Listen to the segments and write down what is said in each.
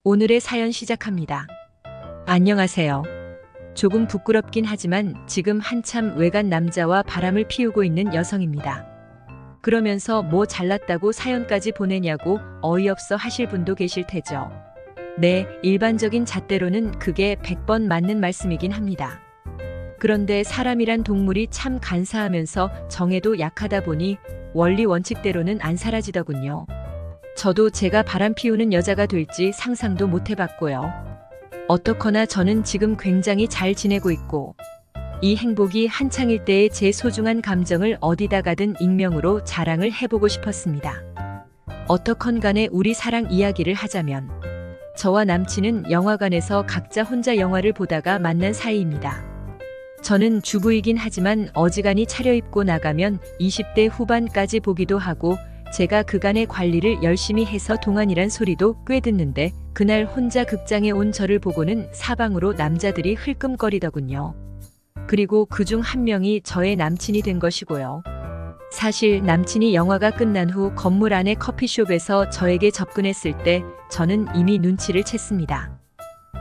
오늘의 사연 시작합니다. 안녕하세요. 조금 부끄럽긴 하지만 지금 한참 외간 남자와 바람을 피우고 있는 여성입니다. 그러면서 뭐 잘났다고 사연까지 보내냐고 어이없어 하실 분도 계실 테죠. 네, 일반적인 잣대로는 그게 100번 맞는 말씀이긴 합니다. 그런데 사람이란 동물이 참 간사하면서 정에도 약하다 보니 원리 원칙대로는 안 사라지더군요. 저도 제가 바람 피우는 여자가 될지 상상도 못 해봤고요. 어떻거나 저는 지금 굉장히 잘 지내고 있고 이 행복이 한창일 때의 제 소중한 감정을 어디다 가든 익명으로 자랑을 해보고 싶었습니다. 어떻건 간에 우리 사랑 이야기를 하자면 저와 남친은 영화관에서 각자 혼자 영화를 보다가 만난 사이입니다. 저는 주부이긴 하지만 어지간히 차려입고 나가면 20대 후반까지 보기도 하고 제가 그간의 관리를 열심히 해서 동안이란 소리도 꽤 듣는데 그날 혼자 극장에 온 저를 보고는 사방으로 남자들이 흘끔거리더군요. 그리고 그중 한 명이 저의 남친이 된 것이고요. 사실 남친이 영화가 끝난 후 건물 안의 커피숍에서 저에게 접근했을 때 저는 이미 눈치를 챘습니다.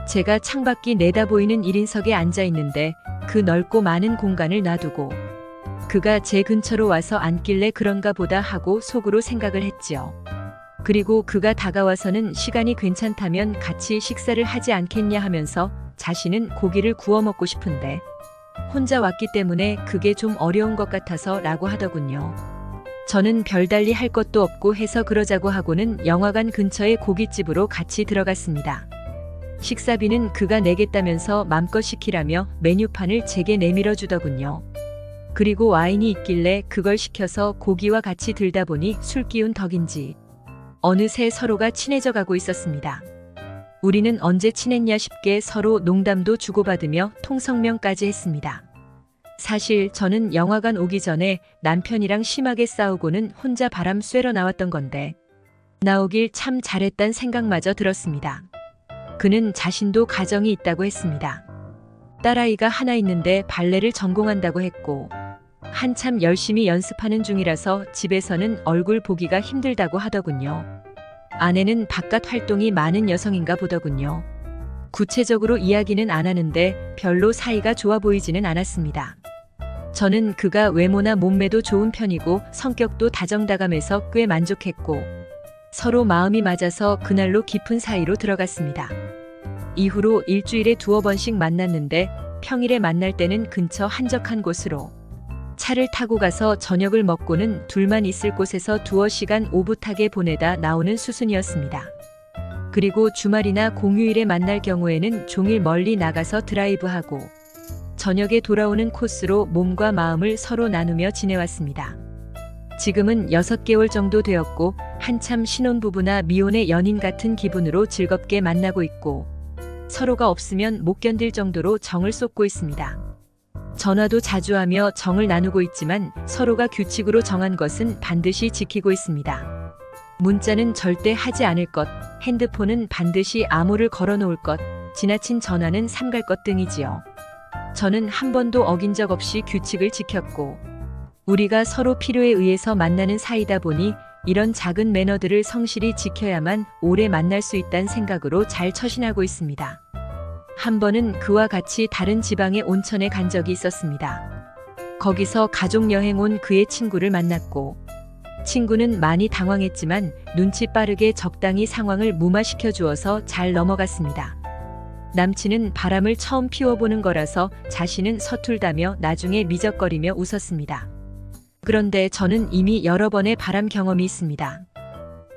제가 창밖이 내다보이는 1인석에 앉아 있는데 그 넓고 많은 공간을 놔두고 그가 제 근처로 와서 앉길래 그런가 보다 하고 속으로 생각을 했지요. 그리고 그가 다가와서는 시간이 괜찮다면 같이 식사를 하지 않겠냐 하면서 자신은 고기를 구워 먹고 싶은데 혼자 왔기 때문에 그게 좀 어려운 것 같아서 라고 하더군요. 저는 별달리 할 것도 없고 해서 그러자고 하고는 영화관 근처의 고깃집으로 같이 들어갔습니다. 식사비는 그가 내겠다면서 맘껏 시키라며 메뉴판을 제게 내밀어 주더군요. 그리고 와인이 있길래 그걸 시켜서 고기와 같이 들다 보니 술 기운 덕인지 어느새 서로가 친해져 가고 있었습니다. 우리는 언제 친했냐 싶게 서로 농담도 주고받으며 통성명까지 했습니다. 사실 저는 영화관 오기 전에 남편이랑 심하게 싸우고는 혼자 바람 쐬러 나왔던 건데 나오길 참 잘했단 생각마저 들었습니다. 그는 자신도 가정이 있다고 했습니다. 딸아이가 하나 있는데 발레를 전공한다고 했고 한참 열심히 연습하는 중이라서 집에서는 얼굴 보기가 힘들다고 하더군요. 아내는 바깥 활동이 많은 여성인가 보더군요. 구체적으로 이야기는 안 하는데 별로 사이가 좋아 보이지는 않았습니다. 저는 그가 외모나 몸매도 좋은 편이고 성격도 다정다감해서 꽤 만족했고 서로 마음이 맞아서 그날로 깊은 사이로 들어갔습니다. 이후로 일주일에 2-3번씩 만났는데 평일에 만날 때는 근처 한적한 곳으로 차를 타고 가서 저녁을 먹고는 둘만 있을 곳에서 2-3시간 오붓하게 보내다 나오는 수순이었습니다. 그리고 주말이나 공휴일에 만날 경우에는 종일 멀리 나가서 드라이브하고 저녁에 돌아오는 코스로 몸과 마음을 서로 나누며 지내왔습니다. 지금은 6개월 정도 되었고 한참 신혼부부나 미혼의 연인 같은 기분으로 즐겁게 만나고 있고 서로가 없으면 못 견딜 정도로 정을 쏟고 있습니다. 전화도 자주 하며 정을 나누고 있지만 서로가 규칙으로 정한 것은 반드시 지키고 있습니다. 문자는 절대 하지 않을 것, 핸드폰은 반드시 암호를 걸어 놓을 것, 지나친 전화는 삼갈 것 등이지요. 저는 한 번도 어긴 적 없이 규칙을 지켰고 우리가 서로 필요에 의해서 만나는 사이다 보니 이런 작은 매너들을 성실히 지켜야만 오래 만날 수 있다는 생각으로 잘 처신하고 있습니다. 한 번은 그와 같이 다른 지방의 온천에 간 적이 있었습니다. 거기서 가족여행 온 그의 친구를 만났고 친구는 많이 당황했지만 눈치 빠르게 적당히 상황을 무마시켜 주어서 잘 넘어갔습니다. 남친은 바람을 처음 피워보는 거라서 자신은 서툴다며 나중에 미적거리며 웃었습니다. 그런데 저는 이미 여러 번의 바람 경험이 있습니다.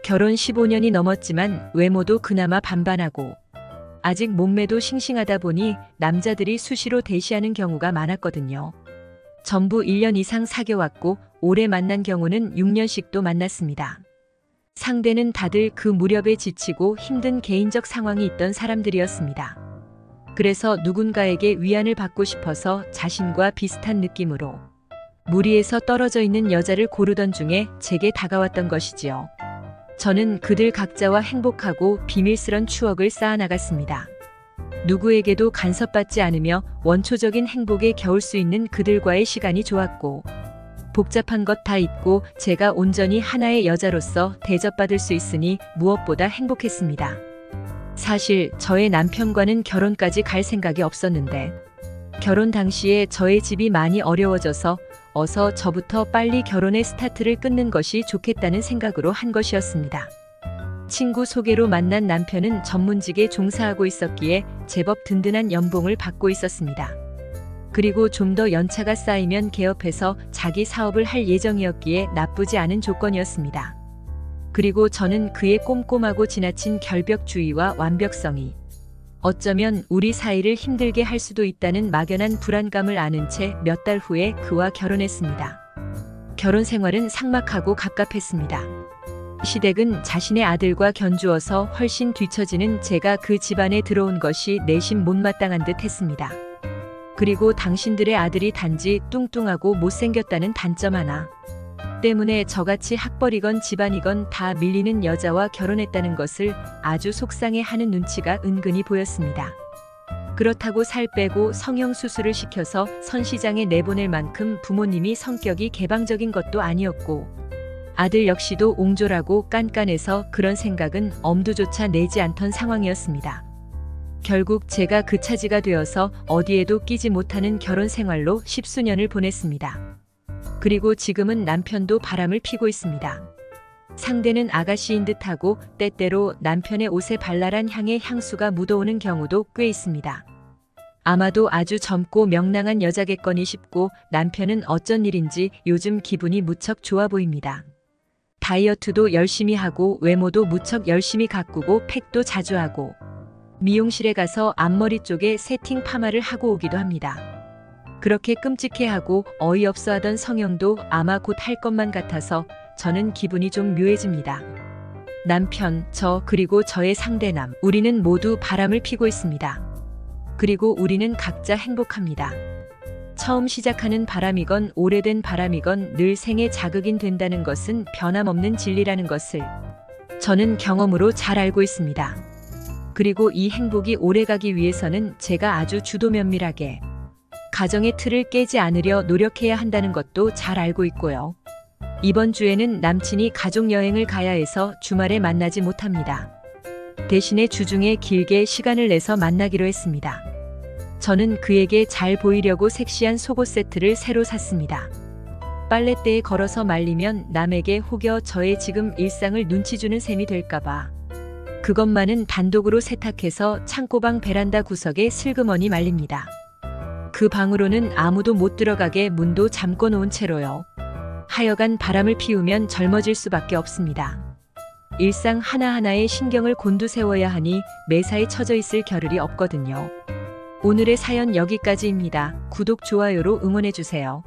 결혼 15년이 넘었지만 외모도 그나마 반반하고 아직 몸매도 싱싱하다 보니 남자들이 수시로 대시하는 경우가 많았거든요. 전부 1년 이상 사귀어왔고 오래 만난 경우는 6년씩도 만났습니다. 상대는 다들 그 무렵에 지치고 힘든 개인적 상황이 있던 사람들이었습니다. 그래서 누군가에게 위안을 받고 싶어서 자신과 비슷한 느낌으로 무리에서 떨어져 있는 여자를 고르던 중에 제게 다가왔던 것이지요. 저는 그들 각자와 행복하고 비밀스런 추억을 쌓아나갔습니다. 누구에게도 간섭받지 않으며 원초적인 행복에 겨울 수 있는 그들과의 시간이 좋았고 복잡한 것 다 잊고 제가 온전히 하나의 여자로서 대접받을 수 있으니 무엇보다 행복했습니다. 사실 저의 남편과는 결혼까지 갈 생각이 없었는데 결혼 당시에 저의 집이 많이 어려워져서 어서 저부터 빨리 결혼의 스타트를 끊는 것이 좋겠다는 생각으로 한 것이었습니다. 친구 소개로 만난 남편은 전문직에 종사하고 있었기에 제법 든든한 연봉을 받고 있었습니다. 그리고 좀 더 연차가 쌓이면 개업해서 자기 사업을 할 예정이었기에 나쁘지 않은 조건이었습니다. 그리고 저는 그의 꼼꼼하고 지나친 결벽주의와 완벽성이 어쩌면 우리 사이를 힘들게 할 수도 있다는 막연한 불안감을 아는 채 몇 달 후에 그와 결혼했습니다. 결혼 생활은 삭막하고 갑갑했습니다. 시댁은 자신의 아들과 견주어서 훨씬 뒤처지는 제가 그 집안에 들어온 것이 내심 못마땅한 듯 했습니다. 그리고 당신들의 아들이 단지 뚱뚱하고 못생겼다는 단점 하나 때문에 저같이 학벌이건 집안이건 다 밀리는 여자와 결혼했다는 것을 아주 속상해하는 눈치가 은근히 보였습니다. 그렇다고 살 빼고 성형수술을 시켜서 선시장에 내보낼 만큼 부모님이 성격이 개방적인 것도 아니었고 아들 역시도 옹졸하고 깐깐해서 그런 생각은 엄두조차 내지 않던 상황이었습니다. 결국 제가 그 차지가 되어서 어디에도 끼지 못하는 결혼 생활로 십수년을 보냈습니다. 그리고 지금은 남편도 바람을 피고 있습니다. 상대는 아가씨인 듯하고 때때로 남편의 옷에 발랄한 향의 향수가 묻어오는 경우도 꽤 있습니다. 아마도 아주 젊고 명랑한 여자겠거니 싶고 남편은 어쩐 일인지 요즘 기분이 무척 좋아 보입니다. 다이어트도 열심히 하고 외모도 무척 열심히 가꾸고 팩도 자주 하고 미용실에 가서 앞머리 쪽에 세팅 파마를 하고 오기도 합니다. 그렇게 끔찍해하고 어이없어 하던 성형도 아마 곧 할 것만 같아서 저는 기분이 좀 묘해집니다. 남편, 저 그리고 저의 상대남, 우리는 모두 바람을 피고 있습니다. 그리고 우리는 각자 행복합니다. 처음 시작하는 바람이건 오래된 바람이건 늘 생의 자극인 된다는 것은 변함없는 진리라는 것을 저는 경험으로 잘 알고 있습니다. 그리고 이 행복이 오래가기 위해서는 제가 아주 주도 면밀하게 가정의 틀을 깨지 않으려 노력해야 한다는 것도 잘 알고 있고요. 이번 주에는 남친이 가족여행을 가야 해서 주말에 만나지 못합니다. 대신에 주중에 길게 시간을 내서 만나기로 했습니다. 저는 그에게 잘 보이려고 섹시한 속옷 세트를 새로 샀습니다. 빨랫대에 걸어서 말리면 남에게 혹여 저의 지금 일상을 눈치 주는 셈이 될까봐 그것만은 단독으로 세탁해서 창고방 베란다 구석에 슬그머니 말립니다. 그 방으로는 아무도 못 들어가게 문도 잠궈 놓은 채로요. 하여간 바람을 피우면 젊어질 수밖에 없습니다. 일상 하나하나에 신경을 곤두세워야 하니 매사에 처져 있을 겨를이 없거든요. 오늘의 사연 여기까지입니다. 구독, 좋아요로 응원해주세요.